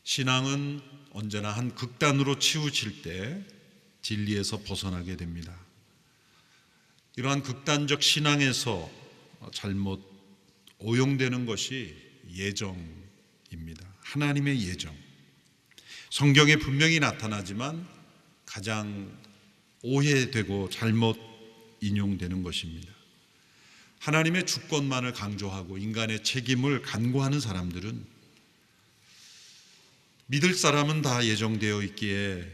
신앙은 언제나 한 극단으로 치우칠 때 진리에서 벗어나게 됩니다. 이러한 극단적 신앙에서 잘못 오용되는 것이 예정입니다. 하나님의 예정. 성경에 분명히 나타나지만 가장 오해되고 잘못 인용되는 것입니다. 하나님의 주권만을 강조하고 인간의 책임을 간과하는 사람들은 믿을 사람은 다 예정되어 있기에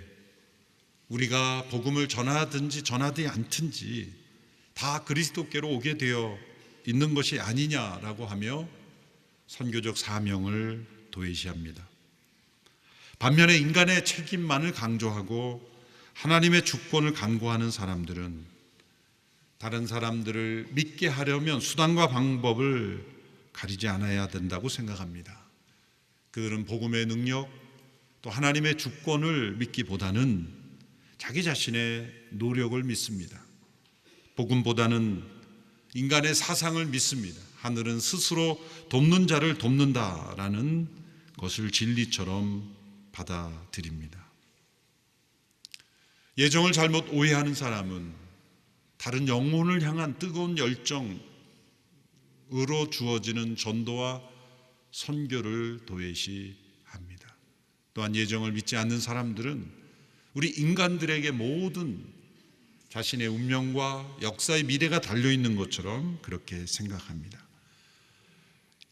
우리가 복음을 전하든지 전하지 않든지 다 그리스도께로 오게 되어 있는 것이 아니냐라고 하며 선교적 사명을 도외시합니다. 반면에 인간의 책임만을 강조하고 하나님의 주권을 강구하는 사람들은 다른 사람들을 믿게 하려면 수단과 방법을 가리지 않아야 된다고 생각합니다. 그들은 복음의 능력 또 하나님의 주권을 믿기보다는 자기 자신의 노력을 믿습니다. 복음보다는 인간의 사상을 믿습니다. 하늘은 스스로 돕는 자를 돕는다라는 것을 진리처럼 받아들입니다. 예정을 잘못 오해하는 사람은 다른 영혼을 향한 뜨거운 열정으로 주어지는 전도와 선교를 도외시합니다. 또한 예정을 믿지 않는 사람들은 우리 인간들에게 모든 자신의 운명과 역사의 미래가 달려있는 것처럼 그렇게 생각합니다.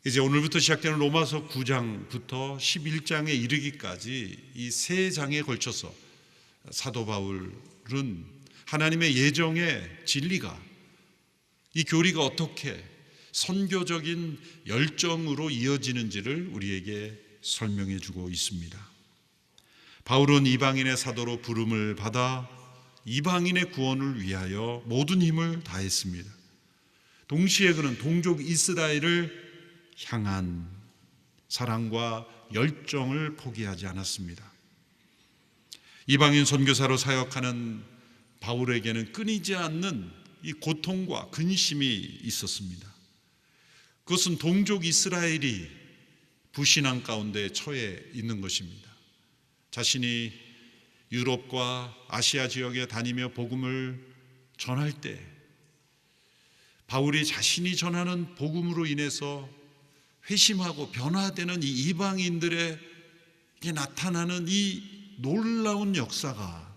이제 오늘부터 시작되는 로마서 9장부터 11장에 이르기까지 이 세 장에 걸쳐서 사도 바울은 하나님의 예정의 진리가, 이 교리가 어떻게 선교적인 열정으로 이어지는지를 우리에게 설명해 주고 있습니다. 바울은 이방인의 사도로 부름을 받아 이방인의 구원을 위하여 모든 힘을 다했습니다. 동시에 그는 동족 이스라엘을 향한 사랑과 열정을 포기하지 않았습니다. 이방인 선교사로 사역하는 바울에게는 끊이지 않는 이 고통과 근심이 있었습니다. 그것은 동족 이스라엘이 불신앙 가운데 처해 있는 것입니다. 자신이 유럽과 아시아 지역에 다니며 복음을 전할 때 바울이 자신이 전하는 복음으로 인해서 회심하고 변화되는 이 이방인들에게 나타나는 이 놀라운 역사가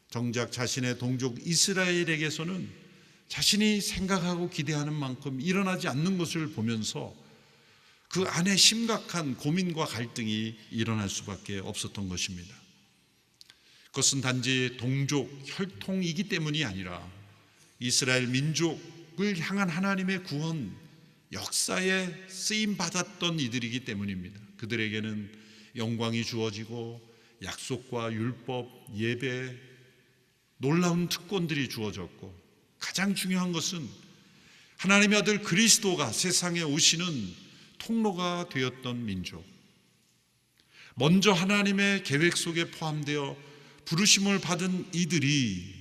정작 자신의 동족 이스라엘에게서는 자신이 생각하고 기대하는 만큼 일어나지 않는 것을 보면서 그 안에 심각한 고민과 갈등이 일어날 수밖에 없었던 것입니다. 그것은 단지 동족 혈통이기 때문이 아니라 이스라엘 민족을 향한 하나님의 구원 역사에 쓰임받았던 이들이기 때문입니다. 그들에게는 영광이 주어지고 약속과 율법, 예배, 놀라운 특권들이 주어졌고 가장 중요한 것은 하나님의 아들 그리스도가 세상에 오시는 통로가 되었던 민족, 먼저 하나님의 계획 속에 포함되어 부르심을 받은 이들이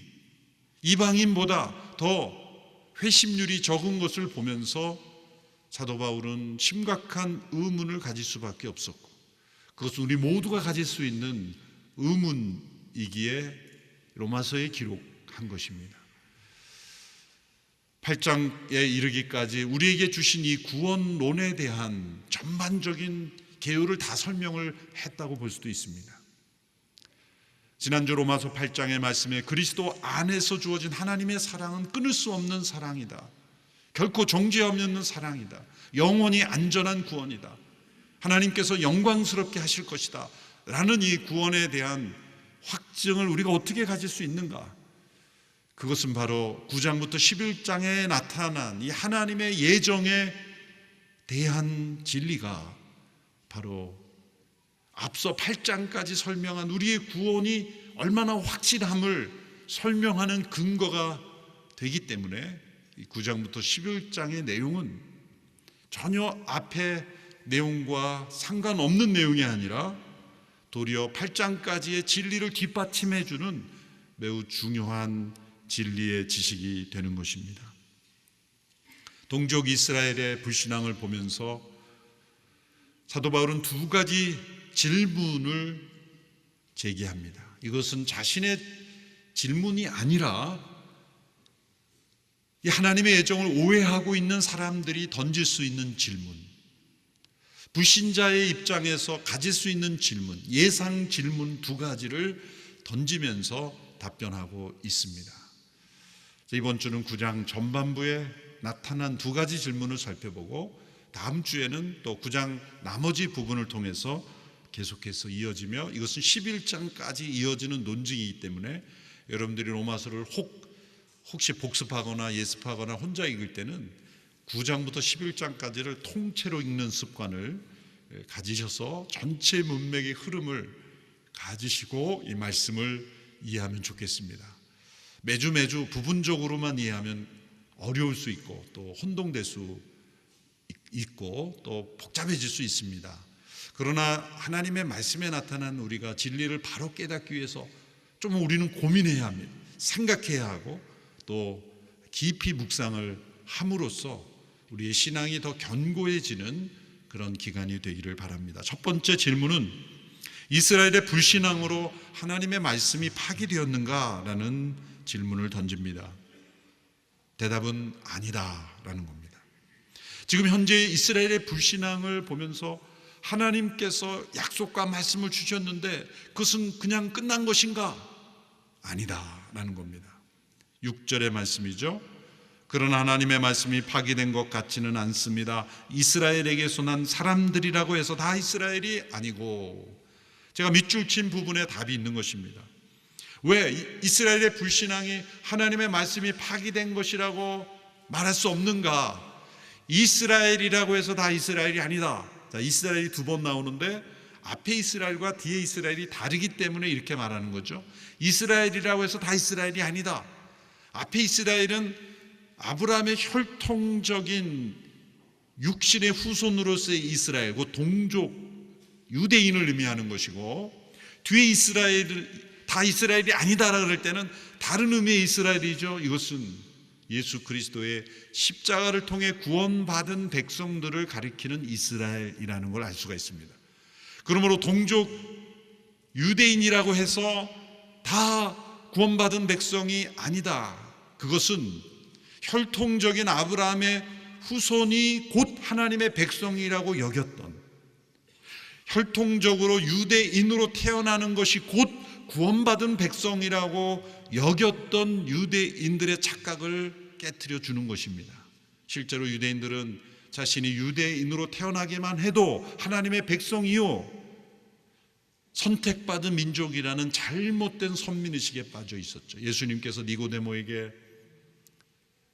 이방인보다 더 회심률이 적은 것을 보면서 사도 바울은 심각한 의문을 가질 수밖에 없었고, 그것은 우리 모두가 가질 수 있는 의문이기에 로마서에 기록한 것입니다. 8장에 이르기까지 우리에게 주신 이 구원론에 대한 전반적인 개요를 다 설명을 했다고 볼 수도 있습니다. 지난주 로마서 8장의 말씀에 그리스도 안에서 주어진 하나님의 사랑은 끊을 수 없는 사랑이다. 결코 정죄함이 없는 사랑이다. 영원히 안전한 구원이다. 하나님께서 영광스럽게 하실 것이다 라는 이 구원에 대한 확증을 우리가 어떻게 가질 수 있는가? 그것은 바로 9장부터 11장에 나타난 이 하나님의 예정에 대한 진리가 바로 앞서 8장까지 설명한 우리의 구원이 얼마나 확실함을 설명하는 근거가 되기 때문에 9장부터 11장의 내용은 전혀 앞의 내용과 상관없는 내용이 아니라 도리어 8장까지의 진리를 뒷받침해 주는 매우 중요한 진리의 지식이 되는 것입니다. 동족 이스라엘의 불신앙을 보면서 사도 바울은 두 가지 질문을 제기합니다. 이것은 자신의 질문이 아니라 이 하나님의 애정을 오해하고 있는 사람들이 던질 수 있는 질문, 불신자의 입장에서 가질 수 있는 질문, 예상 질문 두 가지를 던지면서 답변하고 있습니다. 이번 주는 9장 전반부에 나타난 두 가지 질문을 살펴보고 다음 주에는 또 9장 나머지 부분을 통해서 계속해서 이어지며, 이것은 11장까지 이어지는 논증이기 때문에 여러분들이 로마서를 혹시 복습하거나 예습하거나 혼자 읽을 때는 9장부터 11장까지를 통째로 읽는 습관을 가지셔서 전체 문맥의 흐름을 가지시고 이 말씀을 이해하면 좋겠습니다. 매주 부분적으로만 이해하면 어려울 수 있고 또 혼동될 수 있고 또 복잡해질 수 있습니다. 그러나 하나님의 말씀에 나타난 우리가 진리를 바로 깨닫기 위해서 좀 우리는 고민해야 합니다. 생각해야 하고 또 깊이 묵상을 함으로써 우리의 신앙이 더 견고해지는 그런 기간이 되기를 바랍니다. 첫 번째 질문은 이스라엘의 불신앙으로 하나님의 말씀이 파기되었는가라는 질문을 던집니다. 대답은 아니다라는 겁니다. 지금 현재 이스라엘의 불신앙을 보면서 하나님께서 약속과 말씀을 주셨는데 그것은 그냥 끝난 것인가? 아니다라는 겁니다. 6절의 말씀이죠. 그러나 하나님의 말씀이 파기된 것 같지는 않습니다. 이스라엘에게서 난 사람들이라고 해서 다 이스라엘이 아니고, 제가 밑줄 친 부분에 답이 있는 것입니다. 왜 이스라엘의 불신앙이 하나님의 말씀이 파기된 것이라고 말할 수 없는가? 이스라엘이라고 해서 다 이스라엘이 아니다. 자, 이스라엘이 두 번 나오는데 앞에 이스라엘과 뒤에 이스라엘이 다르기 때문에 이렇게 말하는 거죠. 이스라엘이라고 해서 다 이스라엘이 아니다. 앞에 이스라엘은 아브라함의 혈통적인 육신의 후손으로서의 이스라엘, 그 동족 유대인을 의미하는 것이고, 뒤에 이스라엘 다 이스라엘이 아니다라 그럴 때는 다른 의미의 이스라엘이죠. 이것은 예수 그리스도의 십자가를 통해 구원받은 백성들을 가리키는 이스라엘이라는 걸 알 수가 있습니다. 그러므로 동족 유대인이라고 해서 다 구원받은 백성이 아니다. 그것은 혈통적인 아브라함의 후손이 곧 하나님의 백성이라고 여겼던, 혈통적으로 유대인으로 태어나는 것이 곧 구원받은 백성이라고 여겼던 유대인들의 착각을 깨트려 주는 것입니다. 실제로 유대인들은 자신이 유대인으로 태어나기만 해도 하나님의 백성이요, 선택받은 민족이라는 잘못된 선민의식에 빠져 있었죠. 예수님께서 니고데모에게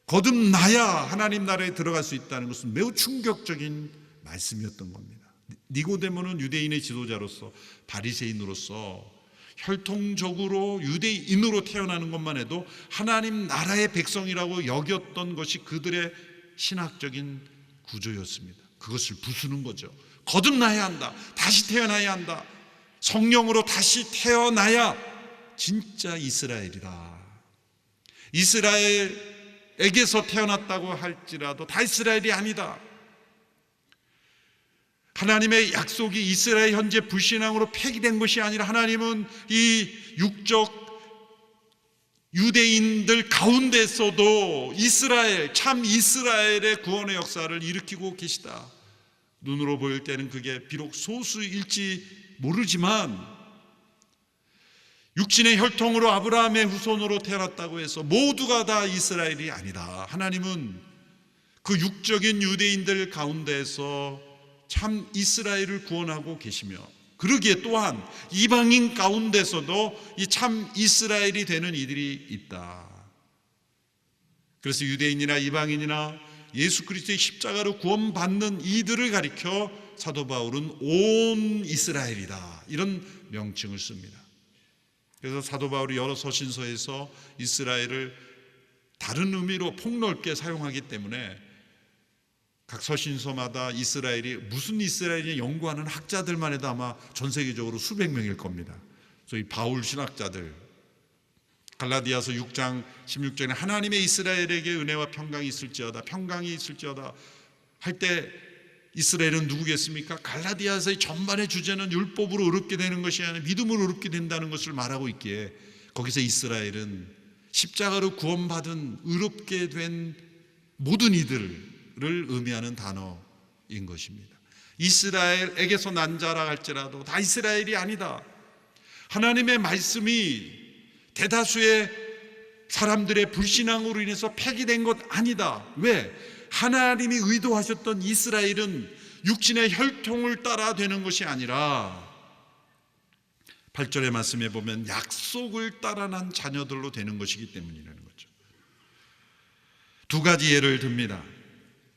거듭나야 하나님 나라에 들어갈 수 있다는 것은 매우 충격적인 말씀이었던 겁니다. 니고데모는 유대인의 지도자로서, 바리새인으로서 혈통적으로 유대인으로 태어나는 것만 해도 하나님 나라의 백성이라고 여겼던 것이 그들의 신학적인 구조였습니다. 그것을 부수는 거죠. 거듭나야 한다. 다시 태어나야 한다. 성령으로 다시 태어나야 진짜 이스라엘이다. 이스라엘에게서 태어났다고 할지라도 다 이스라엘이 아니다. 하나님의 약속이 이스라엘 현재 불신앙으로 폐기된 것이 아니라 하나님은 이 육적 유대인들 가운데서도 이스라엘, 참 이스라엘의 구원의 역사를 일으키고 계시다. 눈으로 보일 때는 그게 비록 소수일지 모르지만 육신의 혈통으로 아브라함의 후손으로 태어났다고 해서 모두가 다 이스라엘이 아니다. 하나님은 그 육적인 유대인들 가운데서 참 이스라엘을 구원하고 계시며, 그러기에 또한 이방인 가운데서도 이 참 이스라엘이 되는 이들이 있다. 그래서 유대인이나 이방인이나 예수 그리스도의 십자가로 구원받는 이들을 가리켜 사도 바울은 온 이스라엘이다, 이런 명칭을 씁니다. 그래서 사도 바울이 여러 서신서에서 이스라엘을 다른 의미로 폭넓게 사용하기 때문에 각 서신서마다 이스라엘이 무슨 이스라엘이 연구하는 학자들만 해도 아마 전 세계적으로 수백 명일 겁니다. 소위 바울 신학자들, 갈라디아서 6장 16절에 하나님의 이스라엘에게 은혜와 평강이 있을지어다, 평강이 있을지어다 할 때 이스라엘은 누구겠습니까? 갈라디아서의 전반의 주제는 율법으로 의롭게 되는 것이 아니라 믿음으로 의롭게 된다는 것을 말하고 있기에 거기서 이스라엘은 십자가로 구원받은 의롭게 된 모든 이들을 의미하는 단어인 것입니다. 이스라엘에게서 난 자라 할지라도 다 이스라엘이 아니다. 하나님의 말씀이 대다수의 사람들의 불신앙으로 인해서 폐기된 것 아니다. 왜? 하나님이 의도하셨던 이스라엘은 육신의 혈통을 따라 되는 것이 아니라 8절의 말씀에 보면 약속을 따라 난 자녀들로 되는 것이기 때문이라는 거죠. 두 가지 예를 듭니다.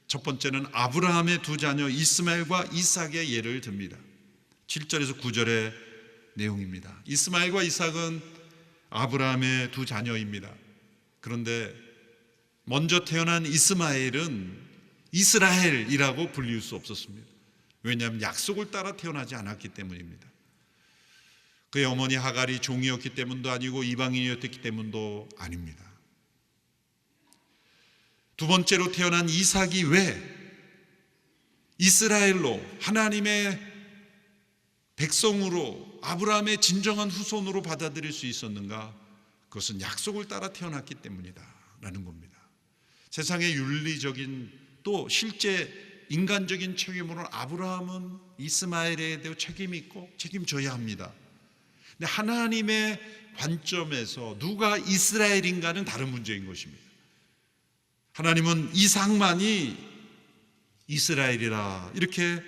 첫 번째는 아브라함의 두 자녀 이스마엘과 이삭의 예를 듭니다. 7절에서 9절의 내용입니다. 이스마엘과 이삭은 아브라함의 두 자녀입니다. 그런데 먼저 태어난 이스마엘은 이스라엘이라고 불릴 수 없었습니다. 왜냐하면 약속을 따라 태어나지 않았기 때문입니다. 그의 어머니 하갈이 종이었기 때문도 아니고 이방인이었기 때문도 아닙니다. 두 번째로 태어난 이삭이 왜 이스라엘로 하나님의 백성으로 아브라함의 진정한 후손으로 받아들일 수 있었는가? 그것은 약속을 따라 태어났기 때문이다 라는 겁니다. 세상의 윤리적인 또 실제 인간적인 책임으로는 아브라함은 이스마엘에 대해 책임이 있고 책임져야 합니다. 근데 하나님의 관점에서 누가 이스라엘인가는 다른 문제인 것입니다. 하나님은 이삭만이 이스라엘이라 이렇게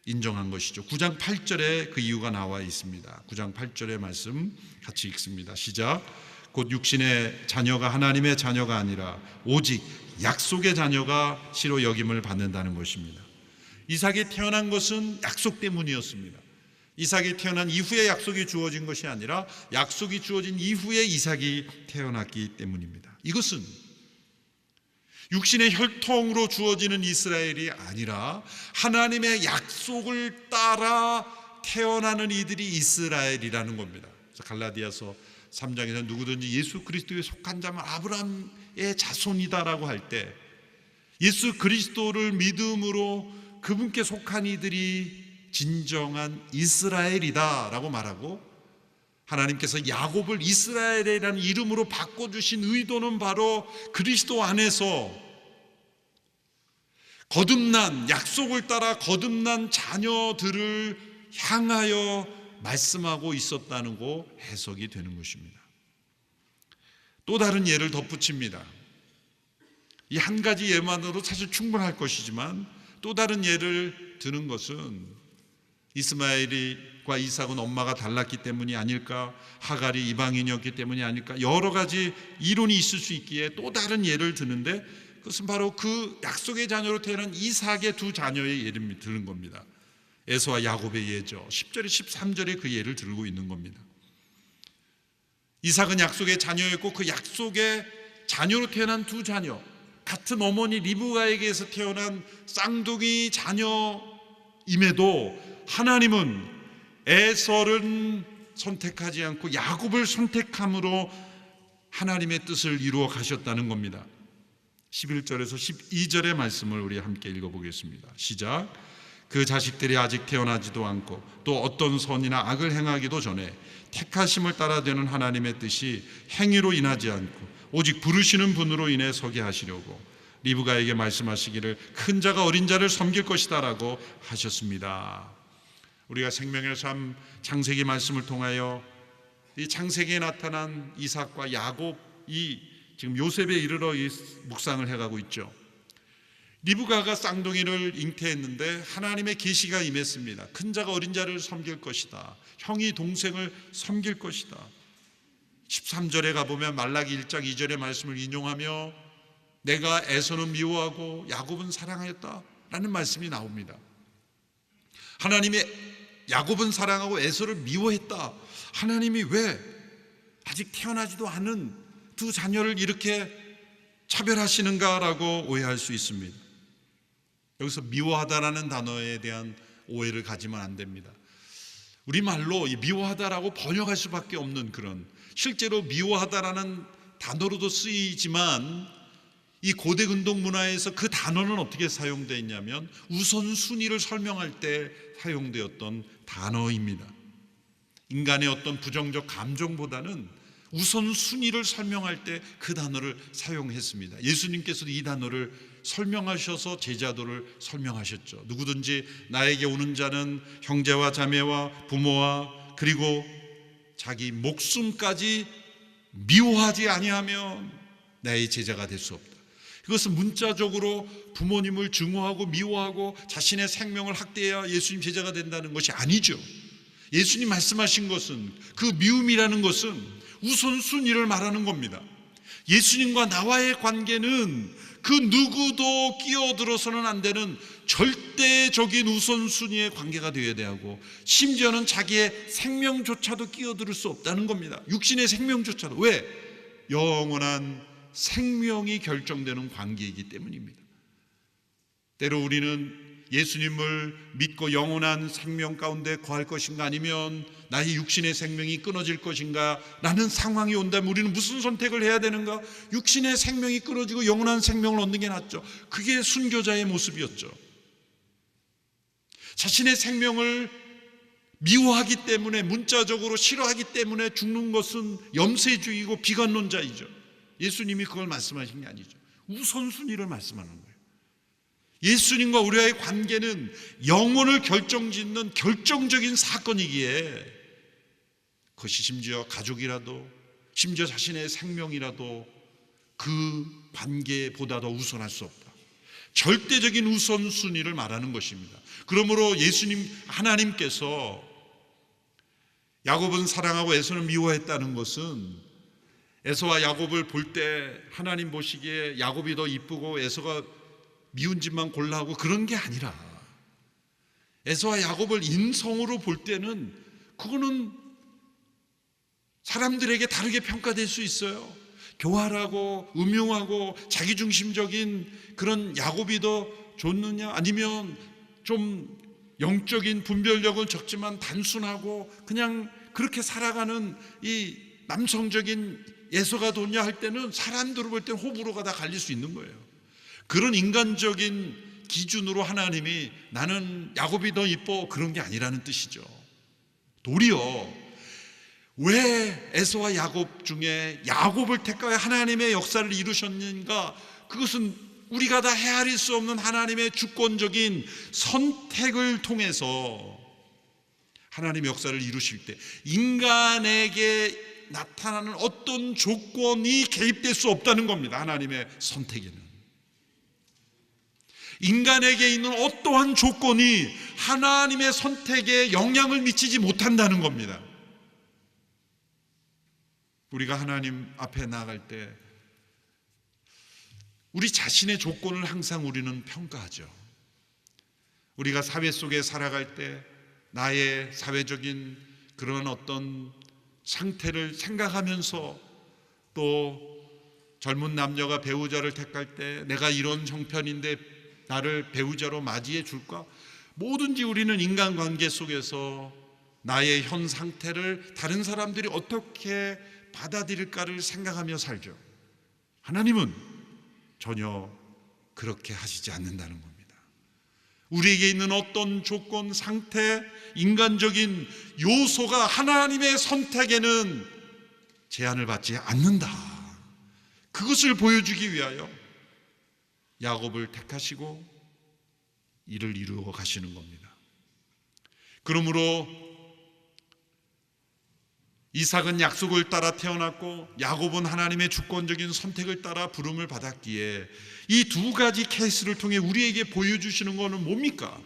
인정한 것이죠. 9장 8절에 그 이유가 나와 있습니다. 9장 8절의 말씀 같이 읽습니다. 시작. 곧 육신의 자녀가 하나님의 자녀가 아니라 오직 약속의 자녀가 시로 여김을 받는다는 것입니다. 이삭이 태어난 것은 약속 때문이었습니다. 이삭이 태어난 이후에 약속이 주어진 것이 아니라 약속이 주어진 이후에 이삭이 태어났기 때문입니다. 이것은 육신의 혈통으로 주어지는 이스라엘이 아니라 하나님의 약속을 따라 태어나는 이들이 이스라엘이라는 겁니다. 그래서 갈라디아서 3장에서 누구든지 예수 그리스도에 속한 자면 아브라함의 자손이다라고 할 때 예수 그리스도를 믿음으로 그분께 속한 이들이 진정한 이스라엘이다라고 말하고, 하나님께서 야곱을 이스라엘이라는 이름으로 바꿔주신 의도는 바로 그리스도 안에서 거듭난 약속을 따라 거듭난 자녀들을 향하여 말씀하고 있었다는 거 해석이 되는 것입니다. 또 다른 예를 덧붙입니다. 이 한 가지 예만으로 사실 충분할 것이지만 또 다른 예를 드는 것은 이스마엘과 이삭은 엄마가 달랐기 때문이 아닐까, 하갈이 이방인이었기 때문이 아닐까, 여러 가지 이론이 있을 수 있기에 또 다른 예를 드는데 그것은 바로 그 약속의 자녀로 태어난 이삭의 두 자녀의 예를 드는 겁니다. 에서와 야곱의 예죠. 10절에 13절에 그 예를 들고 있는 겁니다. 이삭은 약속의 자녀였고 그 약속의 자녀로 태어난 두 자녀, 같은 어머니 리브가에게서 태어난 쌍둥이 자녀임에도 하나님은 에서를 선택하지 않고 야곱을 선택함으로 하나님의 뜻을 이루어 가셨다는 겁니다. 11절에서 12절의 말씀을 우리 함께 읽어보겠습니다. 시작. 그 자식들이 아직 태어나지도 않고 또 어떤 선이나 악을 행하기도 전에 택하심을 따라 되는 하나님의 뜻이 행위로 인하지 않고 오직 부르시는 분으로 인해 서게 하시려고 리브가에게 말씀하시기를 큰 자가 어린 자를 섬길 것이다 라고 하셨습니다. 우리가 생명의 삶 창세기 말씀을 통하여 이 창세기에 나타난 이삭과 야곱이 지금 요셉에 이르러 묵상을 해가고 있죠. 리브가가 쌍둥이를 잉태했는데 하나님의 계시가 임했습니다. 큰 자가 어린 자를 섬길 것이다. 형이 동생을 섬길 것이다. 13절에 가보면 말라기 1장 2절의 말씀을 인용하며 내가 에서는 미워하고 야곱은 사랑하였다라는 말씀이 나옵니다. 하나님이 야곱은 사랑하고 에서를 미워했다. 하나님이 왜 아직 태어나지도 않은 두 자녀를 이렇게 차별하시는가라고 오해할 수 있습니다. 여기서 미워하다라는 단어에 대한 오해를 가지면 안 됩니다. 우리말로 이 미워하다라고 번역할 수밖에 없는 그런, 실제로 미워하다라는 단어로도 쓰이지만 이 고대 근동 문화에서 그 단어는 어떻게 사용되었냐면 우선순위를 설명할 때 사용되었던 단어입니다. 인간의 어떤 부정적 감정보다는 우선순위를 설명할 때 그 단어를 사용했습니다. 예수님께서도 이 단어를 설명하셔서 제자도를 설명하셨죠. 누구든지 나에게 오는 자는 형제와 자매와 부모와 그리고 자기 목숨까지 미워하지 아니하면 나의 제자가 될 수 없다. 이것은 문자적으로 부모님을 증오하고 미워하고 자신의 생명을 학대해야 예수님 제자가 된다는 것이 아니죠. 예수님 말씀하신 것은 그 미움이라는 것은 우선순위를 말하는 겁니다. 예수님과 나와의 관계는 그 누구도 끼어들어서는 안 되는 절대적인 우선순위의 관계가 되어야 되고 심지어는 자기의 생명조차도 끼어들 수 없다는 겁니다. 육신의 생명조차도. 왜? 영원한 생명이 결정되는 관계이기 때문입니다. 때로 우리는 예수님을 믿고 영원한 생명 가운데 거할 것인가 아니면 나의 육신의 생명이 끊어질 것인가 라는 상황이 온다면 우리는 무슨 선택을 해야 되는가? 육신의 생명이 끊어지고 영원한 생명을 얻는 게 낫죠. 그게 순교자의 모습이었죠. 자신의 생명을 미워하기 때문에 문자적으로 싫어하기 때문에 죽는 것은 염세주의고 비관론자이죠. 예수님이 그걸 말씀하신 게 아니죠. 우선순위를 말씀하는 거예요. 예수님과 우리와의 관계는 영혼을 결정짓는 결정적인 사건이기에 그것이 심지어 가족이라도 심지어 자신의 생명이라도 그 관계보다 더 우선할 수 없다. 절대적인 우선순위를 말하는 것입니다. 그러므로 예수님 하나님께서 야곱은 사랑하고 에서는 미워했다는 것은 에서와 야곱을 볼 때 하나님 보시기에 야곱이 더 이쁘고 에서가 미운 짓만 골라 하고 그런 게 아니라 에서와 야곱을 인성으로 볼 때는 그거는 사람들에게 다르게 평가될 수 있어요. 교활하고 음흉하고 자기중심적인 그런 야곱이 더 좋느냐 아니면 좀 영적인 분별력은 적지만 단순하고 그냥 그렇게 살아가는 이 남성적인 에서가 좋냐 할 때는 사람들을 볼 때는 호불호가 다 갈릴 수 있는 거예요. 그런 인간적인 기준으로 하나님이 나는 야곱이 더 이뻐 그런 게 아니라는 뜻이죠. 도리어 왜 에서와 야곱 중에 야곱을 택하여 하나님의 역사를 이루셨는가? 그것은 우리가 다 헤아릴 수 없는 하나님의 주권적인 선택을 통해서 하나님의 역사를 이루실 때 인간에게 나타나는 어떤 조건이 개입될 수 없다는 겁니다. 하나님의 선택에는 인간에게 있는 어떠한 조건이 하나님의 선택에 영향을 미치지 못한다는 겁니다. 우리가 하나님 앞에 나아갈 때 우리 자신의 조건을 항상 우리는 평가하죠. 우리가 사회 속에 살아갈 때 나의 사회적인 그런 어떤 상태를 생각하면서 또 젊은 남녀가 배우자를 택할 때 내가 이런 형편인데 나를 배우자로 맞이해 줄까? 뭐든지 우리는 인간관계 속에서 나의 현 상태를 다른 사람들이 어떻게 받아들일까를 생각하며 살죠. 하나님은 전혀 그렇게 하시지 않는다는 겁니다. 우리에게 있는 어떤 조건, 상태, 인간적인 요소가 하나님의 선택에는 제한을 받지 않는다. 그것을 보여주기 위하여 야곱을 택하시고 이를 이루어 가시는 겁니다. 그러므로 이삭은 약속을 따라 태어났고 야곱은 하나님의 주권적인 선택을 따라 부름을 받았기에 이 두 가지 케이스를 통해 우리에게 보여주시는 것은 뭡니까?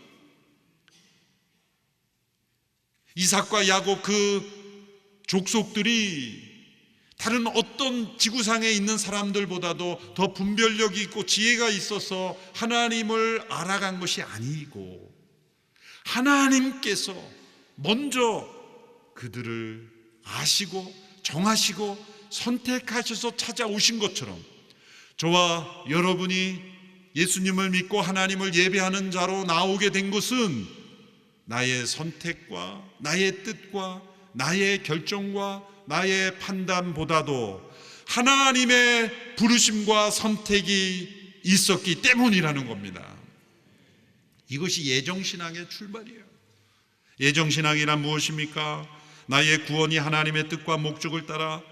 이삭과 야곱 그 족속들이 다른 어떤 지구상에 있는 사람들보다도 더 분별력이 있고 지혜가 있어서 하나님을 알아간 것이 아니고 하나님께서 먼저 그들을 아시고 정하시고 선택하셔서 찾아오신 것처럼 저와 여러분이 예수님을 믿고 하나님을 예배하는 자로 나오게 된 것은 나의 선택과 나의 뜻과 나의 결정과 나의 판단보다도 하나님의 부르심과 선택이 있었기 때문이라는 겁니다. 이것이 예정신앙의 출발이에요. 예정신앙이란 무엇입니까? 나의 구원이 하나님의 뜻과 목적을 따라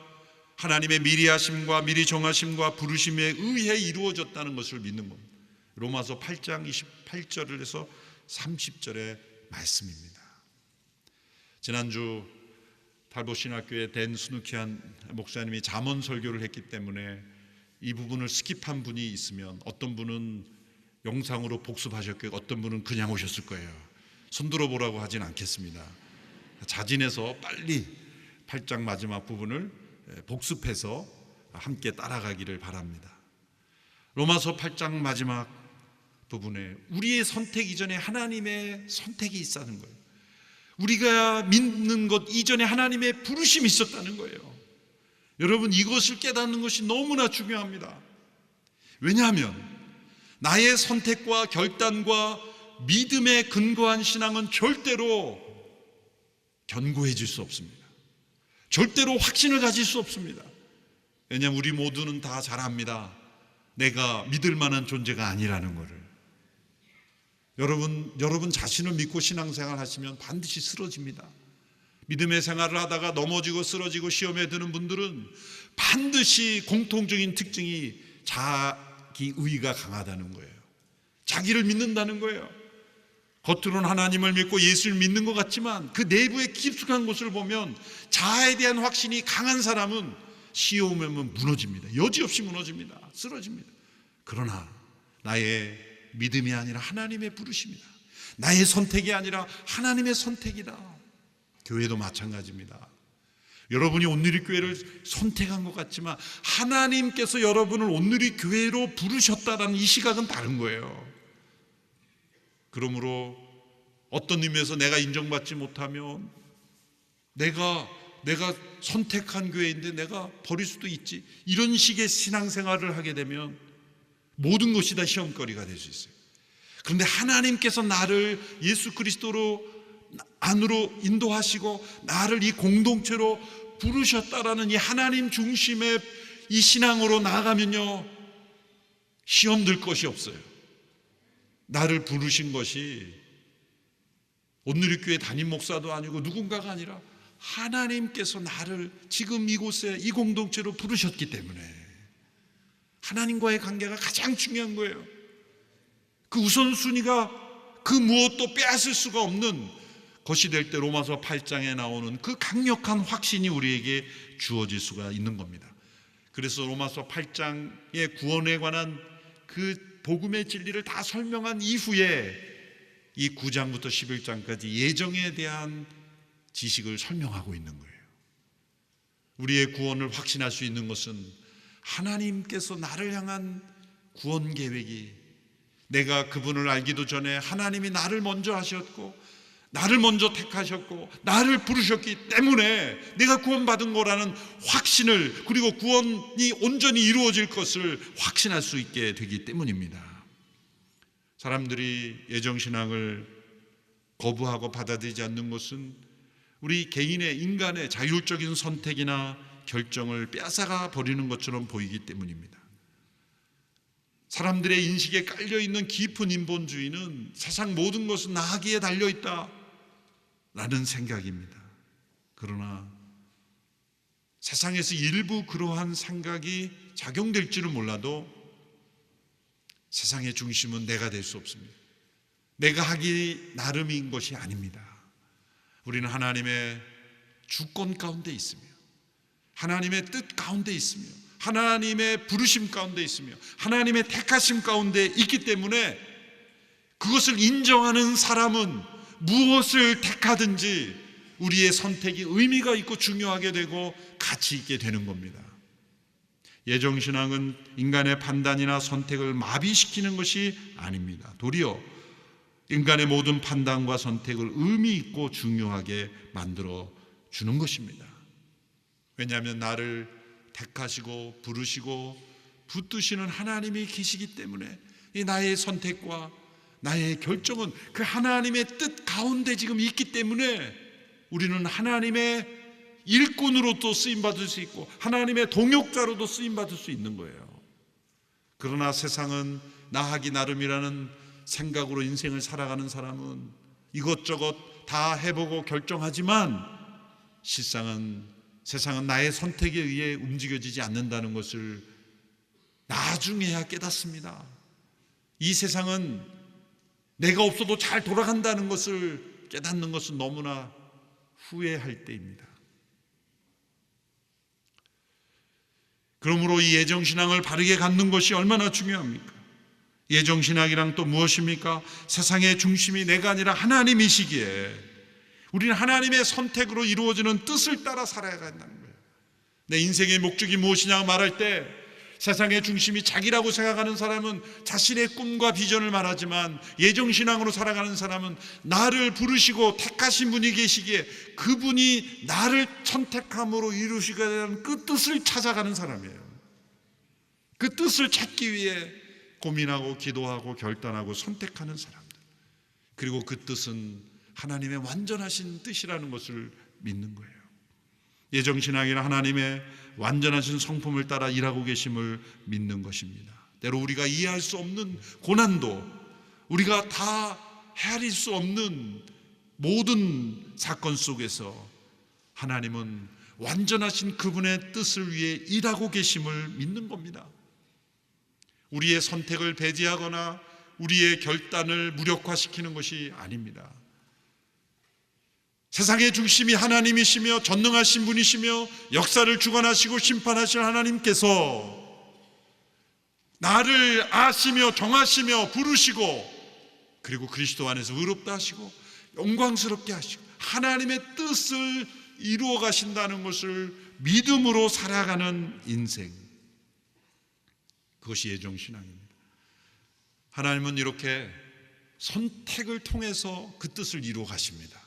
하나님의 미리 하심과 미리 정하심과 부르심에 의해 이루어졌다는 것을 믿는 겁니다. 로마서 8장 28절에서 30절의 말씀입니다. 지난주 달보신학교의 댄 스누키한 목사님이 잠언 설교를 했기 때문에 이 부분을 스킵한 분이 있으면 어떤 분은 영상으로 복습하셨고 어떤 분은 그냥 오셨을 거예요. 손들어 보라고 하진 않겠습니다. 자진해서 빨리 8장 마지막 부분을 복습해서 함께 따라가기를 바랍니다. 로마서 8장 마지막 부분에 우리의 선택 이전에 하나님의 선택이 있다는 거예요. 우리가 믿는 것 이전에 하나님의 부르심이 있었다는 거예요. 여러분, 이것을 깨닫는 것이 너무나 중요합니다. 왜냐하면 나의 선택과 결단과 믿음에 근거한 신앙은 절대로 견고해질 수 없습니다. 절대로 확신을 가질 수 없습니다. 왜냐하면 우리 모두는 다 잘 압니다. 내가 믿을 만한 존재가 아니라는 것을. 여러분 자신을 믿고 신앙생활 하시면 반드시 쓰러집니다. 믿음의 생활을 하다가 넘어지고 쓰러지고 시험에 드는 분들은 반드시 공통적인 특징이 자기의가 강하다는 거예요. 자기를 믿는다는 거예요. 겉으로는 하나님을 믿고 예수를 믿는 것 같지만 그 내부의 깊숙한 곳을 보면 자아에 대한 확신이 강한 사람은 시험에 오면 무너집니다. 여지없이 무너집니다. 쓰러집니다. 그러나 나의 믿음이 아니라 하나님의 부르심이다. 나의 선택이 아니라 하나님의 선택이다. 교회도 마찬가지입니다. 여러분이 온누리교회를 선택한 것 같지만 하나님께서 여러분을 온누리교회로 부르셨다라는 이 시각은 다른 거예요. 그러므로 어떤 의미에서 내가 인정받지 못하면 내가 선택한 교회인데 내가 버릴 수도 있지, 이런 식의 신앙생활을 하게 되면 모든 것이 다 시험거리가 될 수 있어요. 그런데 하나님께서 나를 예수 그리스도로 안으로 인도하시고 나를 이 공동체로 부르셨다라는 이 하나님 중심의 이 신앙으로 나아가면요, 시험 들 것이 없어요. 나를 부르신 것이 온누리교회 담임 목사도 아니고 누군가가 아니라 하나님께서 나를 지금 이곳에 이 공동체로 부르셨기 때문에 하나님과의 관계가 가장 중요한 거예요. 그 우선순위가 그 무엇도 빼앗을 수가 없는 것이 될 때 로마서 8장에 나오는 그 강력한 확신이 우리에게 주어질 수가 있는 겁니다. 그래서 로마서 8장의 구원에 관한 그 복음의 진리를 다 설명한 이후에 이 9장부터 11장까지 예정에 대한 지식을 설명하고 있는 거예요. 우리의 구원을 확신할 수 있는 것은 하나님께서 나를 향한 구원 계획이, 내가 그분을 알기도 전에 하나님이 나를 먼저 하셨고 나를 먼저 택하셨고 나를 부르셨기 때문에 내가 구원받은 거라는 확신을, 그리고 구원이 온전히 이루어질 것을 확신할 수 있게 되기 때문입니다. 사람들이 예정신앙을 거부하고 받아들이지 않는 것은 우리 개인의 인간의 자율적인 선택이나 결정을 빼앗아가 버리는 것처럼 보이기 때문입니다. 사람들의 인식에 깔려있는 깊은 인본주의는 세상 모든 것은 나하기에 달려있다 라는 생각입니다. 그러나 세상에서 일부 그러한 생각이 작용될지는 몰라도 세상의 중심은 내가 될 수 없습니다. 내가 하기 나름인 것이 아닙니다. 우리는 하나님의 주권 가운데 있으며 하나님의 뜻 가운데 있으며 하나님의 부르심 가운데 있으며 하나님의 택하심 가운데 있기 때문에 그것을 인정하는 사람은 무엇을 택하든지 우리의 선택이 의미가 있고 중요하게 되고 가치 있게 되는 겁니다. 예정신앙은 인간의 판단이나 선택을 마비시키는 것이 아닙니다. 도리어 인간의 모든 판단과 선택을 의미 있고 중요하게 만들어 주는 것입니다. 왜냐하면 나를 택하시고 부르시고 붙드시는 하나님이 계시기 때문에 이 나의 선택과 나의 결정은 그 하나님의 뜻 가운데 지금 있기 때문에 우리는 하나님의 일꾼으로 또 쓰임받을 수 있고 하나님의 동역자로도 쓰임받을 수 있는 거예요. 그러나 세상은 나하기 나름이라는 생각으로 인생을 살아가는 사람은 이것저것 다 해보고 결정하지만 세상은 나의 선택에 의해 움직여지지 않는다는 것을 나중에야 깨닫습니다. 이 세상은 내가 없어도 잘 돌아간다는 것을 깨닫는 것은 너무나 후회할 때입니다. 그러므로 이 예정신앙을 바르게 갖는 것이 얼마나 중요합니까? 예정신앙이란 또 무엇입니까? 세상의 중심이 내가 아니라 하나님이시기에 우리는 하나님의 선택으로 이루어지는 뜻을 따라 살아야 한다는 거예요. 내 인생의 목적이 무엇이냐 말할 때 세상의 중심이 자기라고 생각하는 사람은 자신의 꿈과 비전을 말하지만 예정신앙으로 살아가는 사람은 나를 부르시고 택하신 분이 계시기에 그분이 나를 선택함으로 이루시게 되는 그 뜻을 찾아가는 사람이에요. 그 뜻을 찾기 위해 고민하고 기도하고 결단하고 선택하는 사람들. 그리고 그 뜻은 하나님의 완전하신 뜻이라는 것을 믿는 거예요. 예정신앙이란 하나님의 완전하신 성품을 따라 일하고 계심을 믿는 것입니다. 때로 우리가 이해할 수 없는 고난도, 우리가 다 헤아릴 수 없는 모든 사건 속에서 하나님은 완전하신 그분의 뜻을 위해 일하고 계심을 믿는 겁니다. 우리의 선택을 배제하거나 우리의 결단을 무력화시키는 것이 아닙니다. 세상의 중심이 하나님이시며 전능하신 분이시며 역사를 주관하시고 심판하실 하나님께서 나를 아시며 정하시며 부르시고 그리고 그리스도 안에서 의롭다 하시고 영광스럽게 하시고 하나님의 뜻을 이루어 가신다는 것을 믿음으로 살아가는 인생, 그것이 예정신앙입니다. 하나님은 이렇게 선택을 통해서 그 뜻을 이루어 가십니다.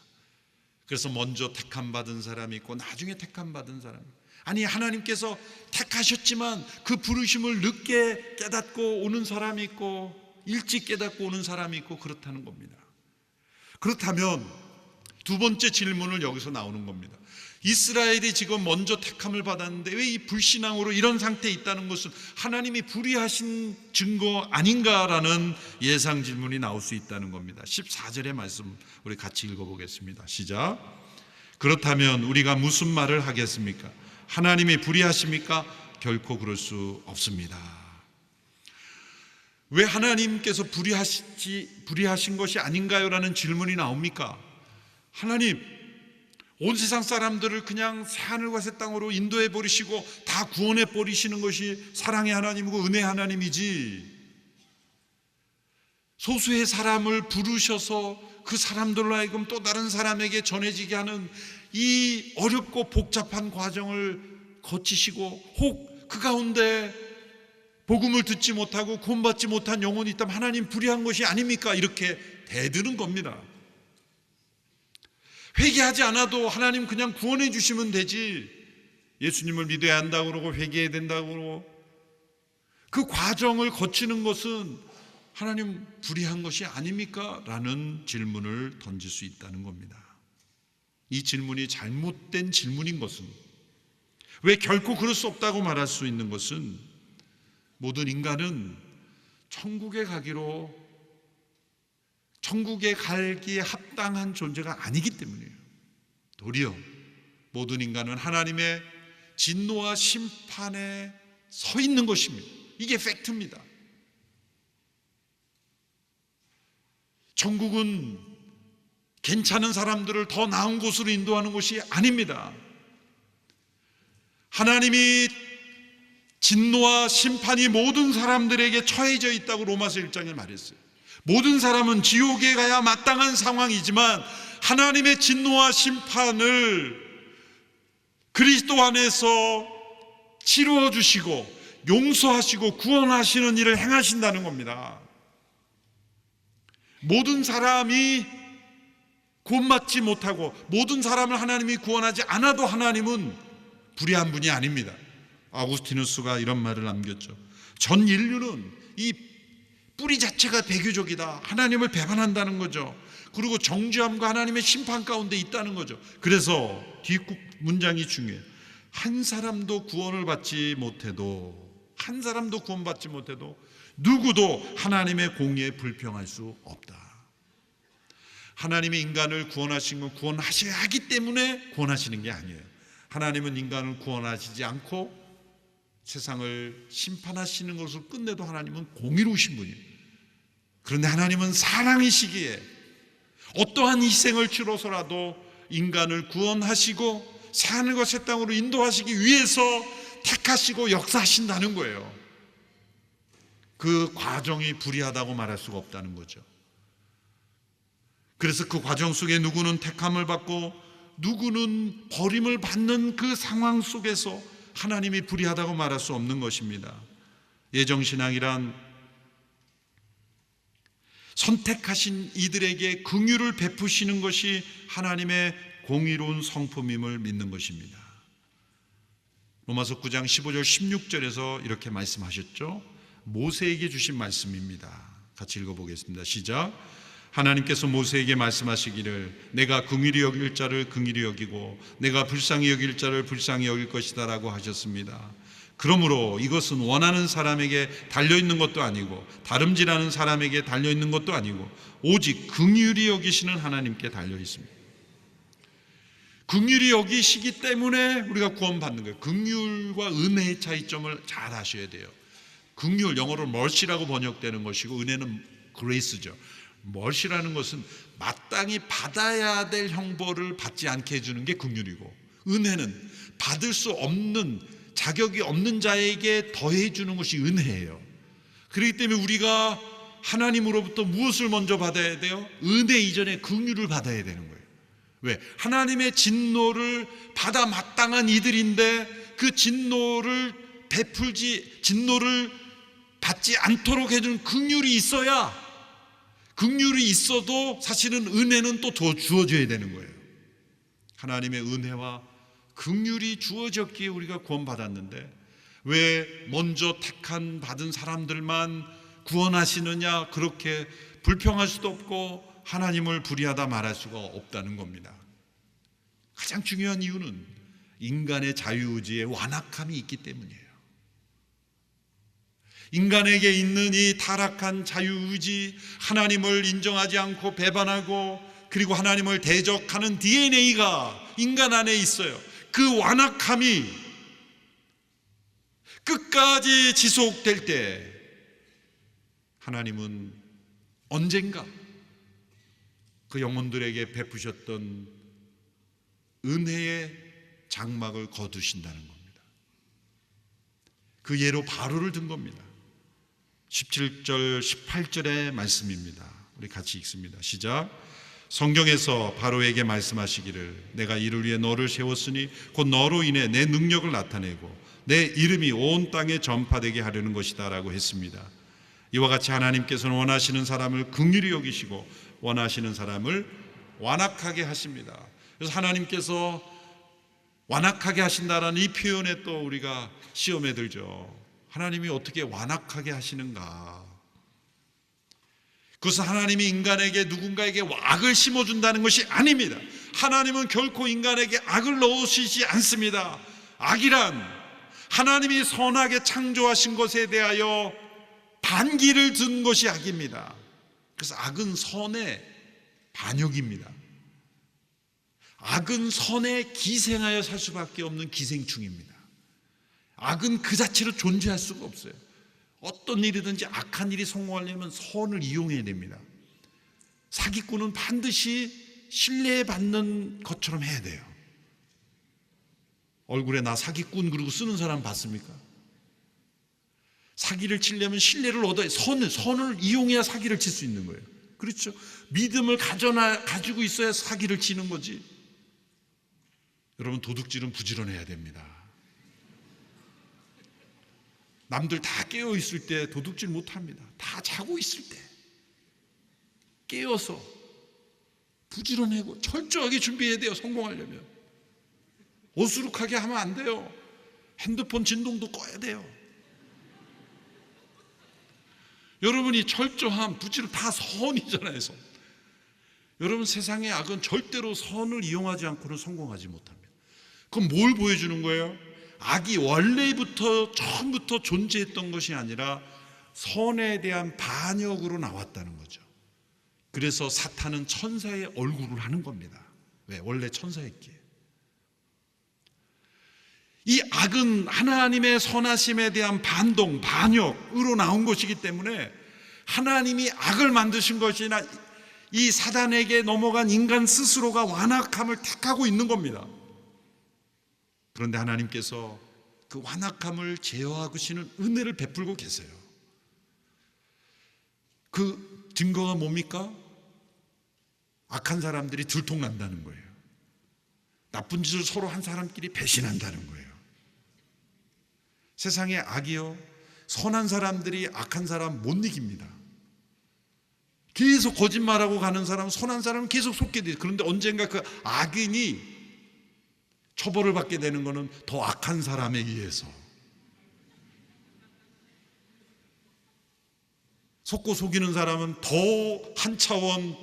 그래서 먼저 택함받은 사람이 있고 나중에 택함받은 사람이, 아니 하나님께서 택하셨지만 그 부르심을 늦게 깨닫고 오는 사람이 있고 일찍 깨닫고 오는 사람이 있고 그렇다는 겁니다. 그렇다면 두 번째 질문을 여기서 나오는 겁니다. 이스라엘이 지금 먼저 택함을 받았는데 왜 이 불신앙으로 이런 상태에 있다는 것은 하나님이 불의하신 증거 아닌가라는 예상 질문이 나올 수 있다는 겁니다. 14절의 말씀 우리 같이 읽어보겠습니다. 시작. 그렇다면 우리가 무슨 말을 하겠습니까? 하나님이 불의하십니까? 결코 그럴 수 없습니다. 왜 하나님께서 불의하신 것이 아닌가요? 라는 질문이 나옵니까? 하나님, 온 세상 사람들을 그냥 새하늘과 새 땅으로 인도해 버리시고 다 구원해 버리시는 것이 사랑의 하나님이고 은혜의 하나님이지, 소수의 사람을 부르셔서 그 사람들로 하여금 또 다른 사람에게 전해지게 하는 이 어렵고 복잡한 과정을 거치시고 혹 그 가운데 복음을 듣지 못하고 구원받지 못한 영혼이 있다면 하나님 불의한 것이 아닙니까? 이렇게 대드는 겁니다. 회개하지 않아도 하나님 그냥 구원해 주시면 되지, 예수님을 믿어야 한다고 그러고 회개해야 된다고 그러고 그 과정을 거치는 것은 하나님 불의한 것이 아닙니까? 라는 질문을 던질 수 있다는 겁니다. 이 질문이 잘못된 질문인 것은, 왜 결코 그럴 수 없다고 말할 수 있는 것은, 모든 인간은 천국에 가기에 합당한 존재가 아니기 때문이에요. 도리어 모든 인간은 하나님의 진노와 심판에 서 있는 것입니다. 이게 팩트입니다. 천국은 괜찮은 사람들을 더 나은 곳으로 인도하는 곳이 아닙니다. 하나님이 진노와 심판이 모든 사람들에게 처해져 있다고 로마서 1장에 말했어요. 모든 사람은 지옥에 가야 마땅한 상황이지만 하나님의 진노와 심판을 그리스도 안에서 치루어 주시고 용서하시고 구원하시는 일을 행하신다는 겁니다. 모든 사람이 구원받지 못하고 모든 사람을 하나님이 구원하지 않아도 하나님은 불의한 분이 아닙니다. 아우구스티누스가 이런 말을 남겼죠. 전 인류는 이 뿌리 자체가 배교적이다, 하나님을 배반한다는 거죠. 그리고 정죄함과 하나님의 심판 가운데 있다는 거죠. 그래서 뒷 문장이 중요해요. 한 사람도 구원을 받지 못해도 한 사람도 구원받지 못해도 누구도 하나님의 공의에 불평할 수 없다. 하나님이 인간을 구원하신 건 구원하셔야 하기 때문에 구원하시는 게 아니에요. 하나님은 인간을 구원하시지 않고 세상을 심판하시는 것으로 끝내도 하나님은 공의로우신 분이에요. 그런데 하나님은 사랑이시기에 어떠한 희생을 치러서라도 인간을 구원하시고 새하늘과 새 땅으로 인도하시기 위해서 택하시고 역사하신다는 거예요. 그 과정이 불의하다고 말할 수가 없다는 거죠. 그래서 그 과정 속에 누구는 택함을 받고 누구는 버림을 받는 그 상황 속에서 하나님이 불의하다고 말할 수 없는 것입니다. 예정신앙이란 선택하신 이들에게 긍휼을 베푸시는 것이 하나님의 공의로운 성품임을 믿는 것입니다. 로마서 9장 15절 16절에서 이렇게 말씀하셨죠. 모세에게 주신 말씀입니다. 같이 읽어보겠습니다. 시작. 하나님께서 모세에게 말씀하시기를 내가 긍휼히 여길 자를 긍휼히 여기고 내가 불쌍히 여길 자를 불쌍히 여길 것이다 라고 하셨습니다. 그러므로 이것은 원하는 사람에게 달려있는 것도 아니고 다름질하는 사람에게 달려있는 것도 아니고 오직 긍휼히 여기시는 하나님께 달려있습니다. 긍휼히 여기시기 때문에 우리가 구원받는 거예요. 긍휼과 은혜의 차이점을 잘 아셔야 돼요. 긍휼, 영어로 mercy라고 번역되는 것이고 은혜는 grace죠. mercy라는 것은 마땅히 받아야 될 형벌을 받지 않게 해주는 게 긍휼이고, 은혜는 받을 수 없는, 자격이 없는 자에게 더해주는 것이 은혜예요. 그렇기 때문에 우리가 하나님으로부터 무엇을 먼저 받아야 돼요? 은혜 이전에 긍휼을 받아야 되는 거예요. 왜? 하나님의 진노를 받아 마땅한 이들인데 그 진노를 받지 않도록 해주는 긍휼이 있어야, 긍휼이 있어도 사실은 은혜는 또 더 주어져야 되는 거예요. 하나님의 은혜와 긍휼이 주어졌기에 우리가 구원받았는데 왜 먼저 받은 사람들만 구원하시느냐, 그렇게 불평할 수도 없고 하나님을 불의하다 말할 수가 없다는 겁니다. 가장 중요한 이유는 인간의 자유의지에 완악함이 있기 때문이에요. 인간에게 있는 이 타락한 자유의지, 하나님을 인정하지 않고 배반하고 그리고 하나님을 대적하는 DNA가 인간 안에 있어요. 그 완악함이 끝까지 지속될 때 하나님은 언젠가 그 영혼들에게 베푸셨던 은혜의 장막을 거두신다는 겁니다. 그 예로 바로를 든 겁니다. 17절 18절의 말씀입니다. 우리 같이 읽습니다. 시작. 성경에서 바로에게 말씀하시기를 내가 이를 위해 너를 세웠으니 곧 너로 인해 내 능력을 나타내고 내 이름이 온 땅에 전파되게 하려는 것이다 라고 했습니다. 이와 같이 하나님께서는 원하시는 사람을 긍휼히 여기시고 원하시는 사람을 완악하게 하십니다. 그래서 하나님께서 완악하게 하신다라는 이 표현에 또 우리가 시험에 들죠. 하나님이 어떻게 완악하게 하시는가? 그것은 하나님이 인간에게 누군가에게 악을 심어준다는 것이 아닙니다. 하나님은 결코 인간에게 악을 넣으시지 않습니다. 악이란 하나님이 선하게 창조하신 것에 대하여 반기를 든 것이 악입니다. 그래서 악은 선의 반역입니다. 악은 선에 기생하여 살 수밖에 없는 기생충입니다. 악은 그 자체로 존재할 수가 없어요. 어떤 일이든지 악한 일이 성공하려면 선을 이용해야 됩니다. 사기꾼은 반드시 신뢰받는 것처럼 해야 돼요. 얼굴에 나 사기꾼 그러고 쓰는 사람 봤습니까? 사기를 치려면 신뢰를 얻어야, 선을 이용해야 사기를 칠 수 있는 거예요. 그렇죠? 믿음을 가지고 있어야 사기를 치는 거지. 여러분, 도둑질은 부지런해야 됩니다. 남들 다 깨어 있을 때 도둑질 못합니다. 다 자고 있을 때 깨어서 부지런하고 철저하게 준비해야 돼요. 성공하려면 어수룩하게 하면 안 돼요. 핸드폰 진동도 꺼야 돼요. 여러분이 철저함, 부지런 다 선이잖아요. 선. 여러분, 세상의 악은 절대로 선을 이용하지 않고는 성공하지 못합니다. 그럼 뭘 보여주는 거예요? 악이 원래부터 처음부터 존재했던 것이 아니라 선에 대한 반역으로 나왔다는 거죠. 그래서 사탄은 천사의 얼굴을 하는 겁니다. 왜? 원래 천사였기에. 이 악은 하나님의 선하심에 대한 반동, 반역으로 나온 것이기 때문에 하나님이 악을 만드신 것이나 이 사단에게 넘어간 인간 스스로가 완악함을 택하고 있는 겁니다. 그런데 하나님께서 그 완악함을 제어하시는 은혜를 베풀고 계세요. 그 증거가 뭡니까? 악한 사람들이 들통난다는 거예요. 나쁜 짓을 서로 한 사람끼리 배신한다는 거예요. 세상의 악이요, 선한 사람들이 악한 사람 못 이깁니다. 계속 거짓말하고 가는 사람, 선한 사람은 계속 속게 돼요. 그런데 언젠가 그 악인이 처벌을 받게 되는 것은 더 악한 사람에 의해서. 속고 속이는 사람은 더 한 차원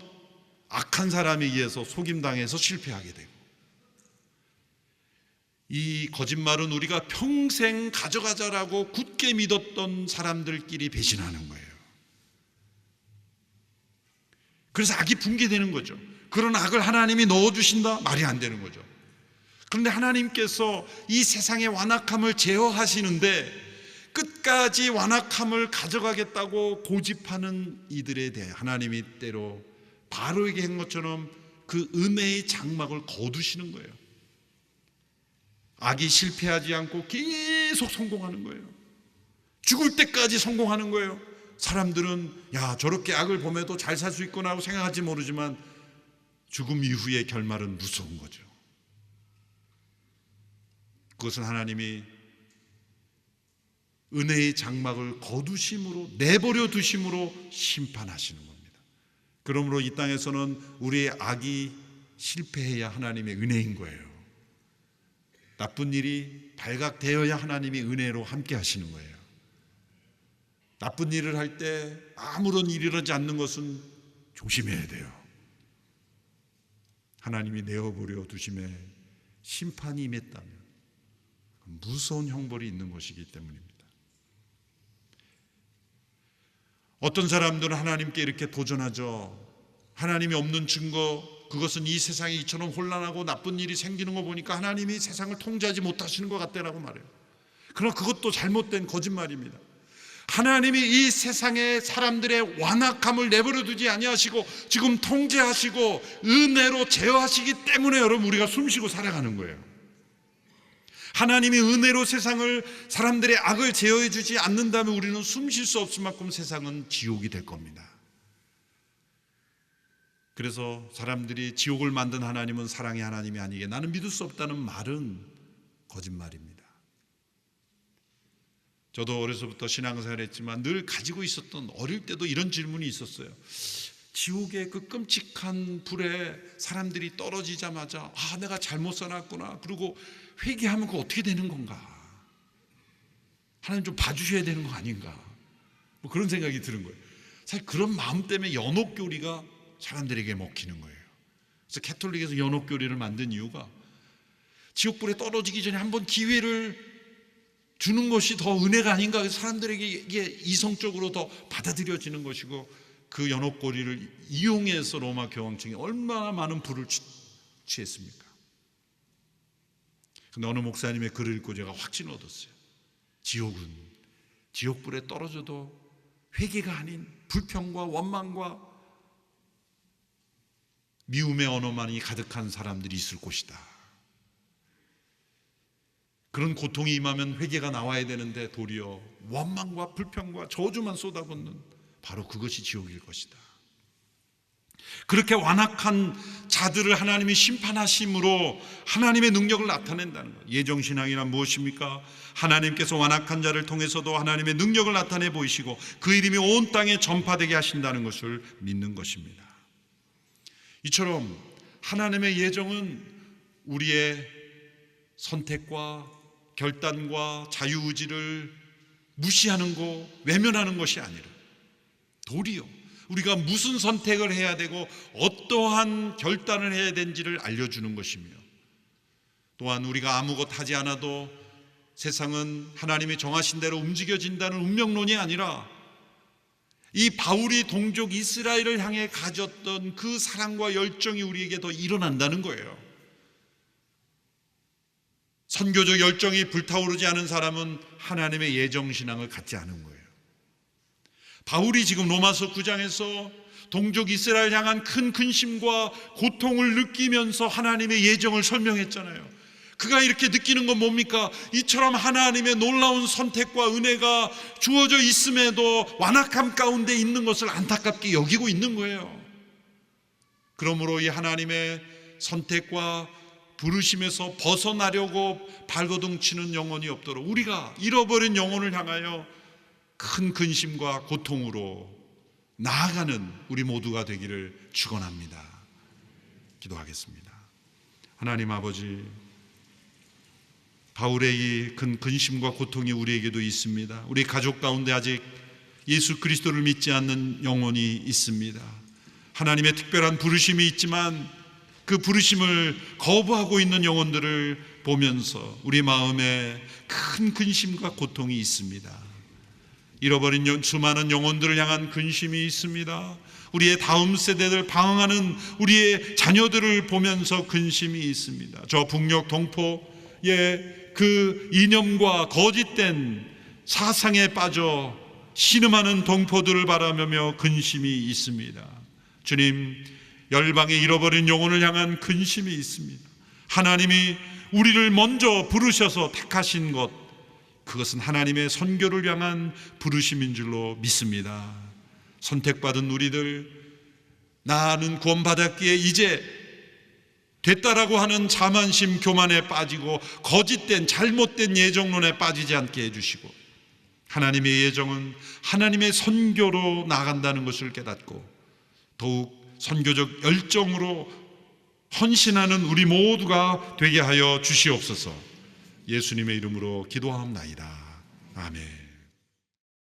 악한 사람에 의해서 속임당해서 실패하게 되고, 이 거짓말은 우리가 평생 가져가자라고 굳게 믿었던 사람들끼리 배신하는 거예요. 그래서 악이 붕괴되는 거죠. 그런 악을 하나님이 넣어주신다? 말이 안 되는 거죠. 그런데 하나님께서 이 세상의 완악함을 제어하시는데 끝까지 완악함을 가져가겠다고 고집하는 이들에 대해 하나님이 때로 바로에게 한 것처럼 그 은혜의 장막을 거두시는 거예요. 악이 실패하지 않고 계속 성공하는 거예요. 죽을 때까지 성공하는 거예요. 사람들은 야, 저렇게 악을 범해도 잘 살 수 있구나 하고 생각할지 모르지만 죽음 이후의 결말은 무서운 거죠. 그것은 하나님이 은혜의 장막을 거두심으로, 내버려 두심으로 심판하시는 겁니다. 그러므로 이 땅에서는 우리의 악이 실패해야 하나님의 은혜인 거예요. 나쁜 일이 발각되어야 하나님이 은혜로 함께 하시는 거예요. 나쁜 일을 할 때 아무런 일이 일어나지 않는 것은 조심해야 돼요. 하나님이 내어버려 두심에 심판이 임했다면 무서운 형벌이 있는 것이기 때문입니다. 어떤 사람들은 하나님께 이렇게 도전하죠. 하나님이 없는 증거, 그것은 이 세상이 이처럼 혼란하고 나쁜 일이 생기는 거 보니까 하나님이 세상을 통제하지 못하시는 것 같다라고 말해요. 그러나 그것도 잘못된 거짓말입니다. 하나님이 이 세상의 사람들의 완악함을 내버려 두지 아니하시고 지금 통제하시고 은혜로 제어하시기 때문에 여러분 우리가 숨쉬고 살아가는 거예요. 하나님이 은혜로 세상을, 사람들의 악을 제어해 주지 않는다면 우리는 숨쉴 수 없을 만큼 세상은 지옥이 될 겁니다. 그래서 사람들이 지옥을 만든 하나님은 사랑의 하나님이 아니게 나는 믿을 수 없다는 말은 거짓말입니다. 저도 어려서부터 신앙생활을 했지만 늘 가지고 있었던, 어릴 때도 이런 질문이 있었어요. 지옥의 그 끔찍한 불에 사람들이 떨어지자마자 내가 잘못 살았구나, 그리고 회개하면 그거 어떻게 되는 건가, 하나님 좀 봐주셔야 되는 거 아닌가, 뭐 그런 생각이 드는 거예요. 사실 그런 마음 때문에 연옥교리가 사람들에게 먹히는 거예요. 그래서 캐톨릭에서 연옥교리를 만든 이유가 지옥불에 떨어지기 전에 한번 기회를 주는 것이 더 은혜가 아닌가, 그래서 사람들에게 이게 이성적으로 더 받아들여지는 것이고, 그 연옥고리를 이용해서 로마 교황청이 얼마나 많은 불을 취했습니까? 근데 어느 목사님의 글을 읽고 제가 확신을 얻었어요. 지옥은 지옥불에 떨어져도 회개가 아닌 불평과 원망과 미움의 언어만이 가득한 사람들이 있을 곳이다. 그런 고통이 임하면 회개가 나와야 되는데 도리어 원망과 불평과 저주만 쏟아붓는 바로 그것이 지옥일 것이다. 그렇게 완악한 자들을 하나님이 심판하심으로 하나님의 능력을 나타낸다는 것. 예정신앙이란 무엇입니까? 하나님께서 완악한 자를 통해서도 하나님의 능력을 나타내 보이시고 그 이름이 온 땅에 전파되게 하신다는 것을 믿는 것입니다. 이처럼 하나님의 예정은 우리의 선택과 결단과 자유의지를 무시하는 거, 외면하는 것이 아니라 도리어 우리가 무슨 선택을 해야 되고 어떠한 결단을 해야 되는지를 알려주는 것이며, 또한 우리가 아무것 하지 않아도 세상은 하나님이 정하신 대로 움직여진다는 운명론이 아니라 이 바울이 동족 이스라엘을 향해 가졌던 그 사랑과 열정이 우리에게 더 일어난다는 거예요. 선교적 열정이 불타오르지 않은 사람은 하나님의 예정신앙을 갖지 않은 거예요. 바울이 지금 로마서 9장에서 동족 이스라엘 향한 큰 근심과 고통을 느끼면서 하나님의 예정을 설명했잖아요. 그가 이렇게 느끼는 건 뭡니까? 이처럼 하나님의 놀라운 선택과 은혜가 주어져 있음에도 완악함 가운데 있는 것을 안타깝게 여기고 있는 거예요. 그러므로 이 하나님의 선택과 부르심에서 벗어나려고 발버둥 치는 영혼이 없도록 우리가 잃어버린 영혼을 향하여 큰 근심과 고통으로 나아가는 우리 모두가 되기를 축원합니다. 기도하겠습니다. 하나님 아버지, 바울의 이 큰 근심과 고통이 우리에게도 있습니다. 우리 가족 가운데 아직 예수 그리스도를 믿지 않는 영혼이 있습니다. 하나님의 특별한 부르심이 있지만 그 부르심을 거부하고 있는 영혼들을 보면서 우리 마음에 큰 근심과 고통이 있습니다. 잃어버린 수많은 영혼들을 향한 근심이 있습니다. 우리의 다음 세대들 방황하는 우리의 자녀들을 보면서 근심이 있습니다. 저 북녘 동포의 그 이념과 거짓된 사상에 빠져 신음하는 동포들을 바라보며 근심이 있습니다. 주님, 열방에 잃어버린 영혼을 향한 근심이 있습니다. 하나님이 우리를 먼저 부르셔서 택하신 것, 그것은 하나님의 선교를 향한 부르심인 줄로 믿습니다. 선택받은 우리들, 나는 구원받았기에 이제 됐다라고 하는 자만심, 교만에 빠지고 거짓된 잘못된 예정론에 빠지지 않게 해주시고, 하나님의 예정은 하나님의 선교로 나간다는 것을 깨닫고 더욱 선교적 열정으로 헌신하는 우리 모두가 되게 하여 주시옵소서. 예수님의 이름으로 기도하옵나이다. 아멘.